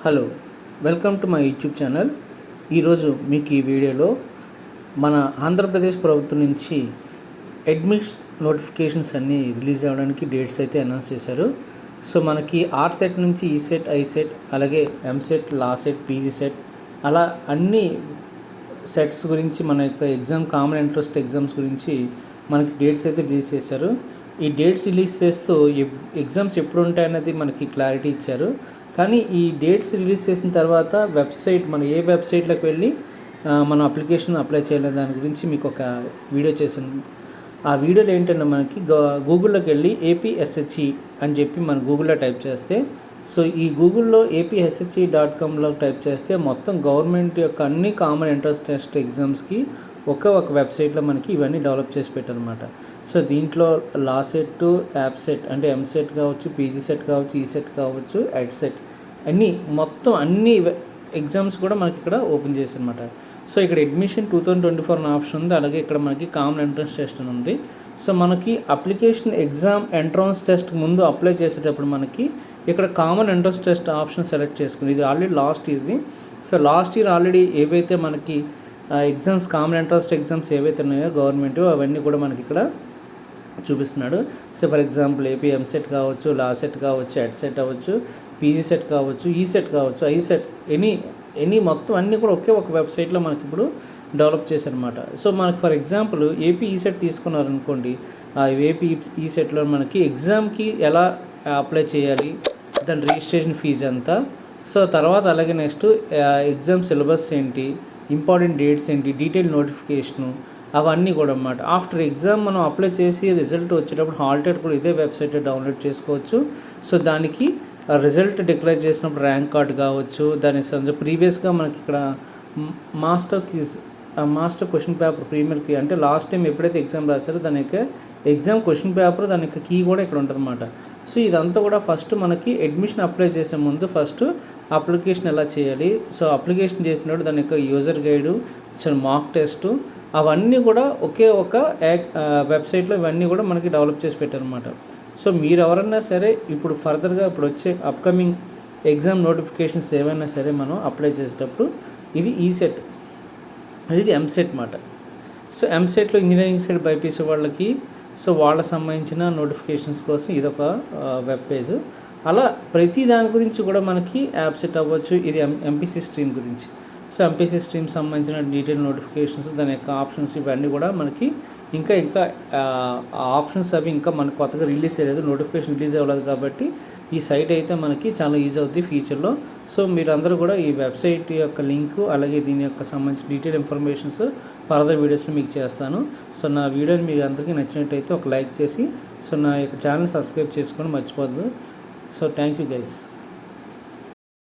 Hello, welcome to my YouTube channel. ఈరోజు మీకు ఈ వీడియోలో మన ఆంధ్రప్రదేశ్ ప్రభుత్వం నుంచి అడ్మిషన్ నోటిఫికేషన్స్ అన్నీ రిలీజ్ అవ్వడానికి డేట్స్ అయితే అనౌన్స్ చేశారు. సో మనకి ఆర్సెట్ నుంచి ఈసెట్, ఐసెట్, అలాగే ఎంసెట్, లాసెట్, పీజీ సెట్, అలా అన్ని సెట్స్ గురించి మన యొక్క ఎగ్జామ్ కామన్ ఎంట్రన్స్ ఎగ్జామ్స్ గురించి మనకి డేట్స్ అయితే రిలీజ్ చేశారు. ఈ డేట్స్ రిలీజ్ చేస్తూ ఎగ్జామ్స్ ఎప్పుడు ఉంటాయన్నది మనకి క్లారిటీ ఇచ్చారు. కానీ ఈ డేట్స్ రిలీజ్ చేసిన తర్వాత వెబ్సైట్, మన ఏ వెబ్సైట్లోకి వెళ్ళి మన అప్లికేషన్ అప్లై చేయలేదు దాని గురించి మీకు ఒక వీడియో చేశాను. ఆ వీడియోలో ఏంటంటే మనకి గూగుల్లోకి వెళ్ళి ఏపీఎస్హెచ్ఈ అని చెప్పి మన గూగుల్లో టైప్ చేస్తే, సో ఈ గూగుల్లో APSHE.comలో టైప్ చేస్తే మొత్తం గవర్నమెంట్ యొక్క అన్ని కామన్ ఎంట్రన్స్ టెస్ట్ ఎగ్జామ్స్కి ఒక వెబ్సైట్లో మనకి ఇవన్నీ డెవలప్ చేసి పెట్టారనమాట. సో దీంట్లో లాసెట్, యాప్సెట్ అంటే ఎంసెట్ కావచ్చు, పీజీ సెట్ కావచ్చు, ఈసెట్ కావచ్చు, ఎడ్సెట్ మొత్తం అన్ని ఎగ్జామ్స్ కూడా మనకి ఇక్కడ ఓపెన్ చేశారనమాట. సో ఇక్కడ అడ్మిషన్ 2024 అని ఆప్షన్ ఉంది. అలాగే ఇక్కడ మనకి కామన్ ఎంట్రన్స్ టెస్ట్ అని ఉంది. సో మనకి అప్లికేషన్ ఎగ్జామ్ ఎంట్రన్స్ టెస్ట్ ముందు అప్లై చేసేటప్పుడు మనకి ఇక్కడ common entrance test option select చేసుకుని, ఇది ఆల్రెడీ లాస్ట్ ఇయర్ది. సో లాస్ట్ ఇయర్ ఆల్రెడీ ఏవైతే మనకి ఎగ్జామ్స్ కామన్ ఎంట్రన్స్ ఎగ్జామ్స్ ఏవైతే ఉన్నాయో గవర్నమెంట్, అవన్నీ కూడా మనకి ఇక్కడ చూపిస్తున్నాడు. So for example AP EAMCET కావచ్చు, లాసెట్ కావచ్చు, ఎడ్సెట్ అవ్వచ్చు, పీజీ సెట్ కావచ్చు, ఈసెట్ కావచ్చు, ఐసెట్, ఎనీ మొత్తం అన్నీ కూడా ఒక వెబ్సైట్లో మనకి ఇప్పుడు డెవలప్ చేశారనమాట. సో మనకి ఫర్ ఎగ్జాంపుల్ ఏపీ ఈసెట్ తీసుకున్నారనుకోండి, ఆ ఏపీ ఈసెట్లో మనకి ఎగ్జామ్కి ఎలా అప్లై చేయాలి, దాని రిజిస్ట్రేషన్ ఫీజు ఎంత, సో తర్వాత అలాగే నెక్స్ట్ ఎగ్జామ్ సిలబస్ ఏంటి, ఇంపార్టెంట్ డేట్స్ ఏంటి, డీటెయిల్ నోటిఫికేషను, అవన్నీ కూడా అన్నమాట. ఆఫ్టర్ ఎగ్జామ్ మనం అప్లై చేసి రిజల్ట్ వచ్చేటప్పుడు హాల్ టికెట్ కూడా ఇదే వెబ్సైట్లో డౌన్లోడ్ చేసుకోవచ్చు. సో దానికి రిజల్ట్ డిక్లేర్ చేసినప్పుడు ర్యాంక్ కార్డు కావచ్చు, దానికి సంబంధించి ప్రీవియస్గా మనకి ఇక్కడ మాస్టర్ క్వశ్చన్ పేపర్ ప్రీమియర్కి అంటే లాస్ట్ టైం ఎప్పుడైతే ఎగ్జామ్ రాశారో దాని యొక్క ఎగ్జామ్ క్వశ్చన్ పేపర్, దాని యొక్క కీ కూడా ఇక్కడ ఉంటుంది అన్నమాట. సో ఇదంతా కూడా ఫస్ట్ మనకి అడ్మిషన్ అప్లై చేసే ముందు ఫస్ట్ అప్లికేషన్ ఎలా చేయాలి, సో అప్లికేషన్ చేసినప్పుడు దాని యొక్క యూజర్ గైడు, సో మాక్ టెస్టు, అవన్నీ కూడా ఒక వెబ్సైట్లో ఇవన్నీ కూడా మనకి డెవలప్ చేసి పెట్టారన్నమాట. సో మీరు ఎవరన్నా సరే ఇప్పుడు ఫర్దర్గా ఇప్పుడు వచ్చే అప్కమింగ్ ఎగ్జామ్ నోటిఫికేషన్స్ ఏవైనా సరే మనం అప్లై చేసేటప్పుడు ఇది ఈసెట్, ఇది ఎంసెట్ అన్నమాట. సో ఎంసెట్లో ఇంజనీరింగ్ సైడ్ బైపీసీ వాళ్ళకి, సో వాళ్ళకి సంబంధించిన నోటిఫికేషన్స్ కోసం ఇదొక వెబ్ పేజ్. అలా ప్రతి దాని గురించి కూడా మనకి యాప్సెట్ అవ్వచ్చు, ఇది ఎంపీసీ స్ట్రీమ్ గురించి. సో ఎంపీసీ స్ట్రీమ్ సంబంధించిన డీటెయిల్ నోటిఫికేషన్స్, దాని యొక్క ఆప్షన్స్ ఇవన్నీ కూడా మనకి ఇంకా ఆప్షన్స్ అవి ఇంకా మనకు కొత్తగా రిలీజ్ అయ్యేది, నోటిఫికేషన్ రిలీజ్ అవ్వలేదు కాబట్టి ఈ సైట్ అయితే మనకి చాలా ఈజీ అవుతుంది ఫ్యూచర్లో. సో మీరందరూ కూడా ఈ వెబ్సైట్ యొక్క లింకు, అలాగే దీని యొక్క సంబంధించిన డీటెయిల్ ఇన్ఫర్మేషన్స్ ఫర్దర్ వీడియోస్లో మీకు చేస్తాను. సో నా వీడియోని మీకు అందరికీ నచ్చినట్టయితే ఒక లైక్ చేసి, సో నా యొక్క ఛానల్ సబ్స్క్రైబ్ చేసుకొని మర్చిపోద్దు. So thank you guys.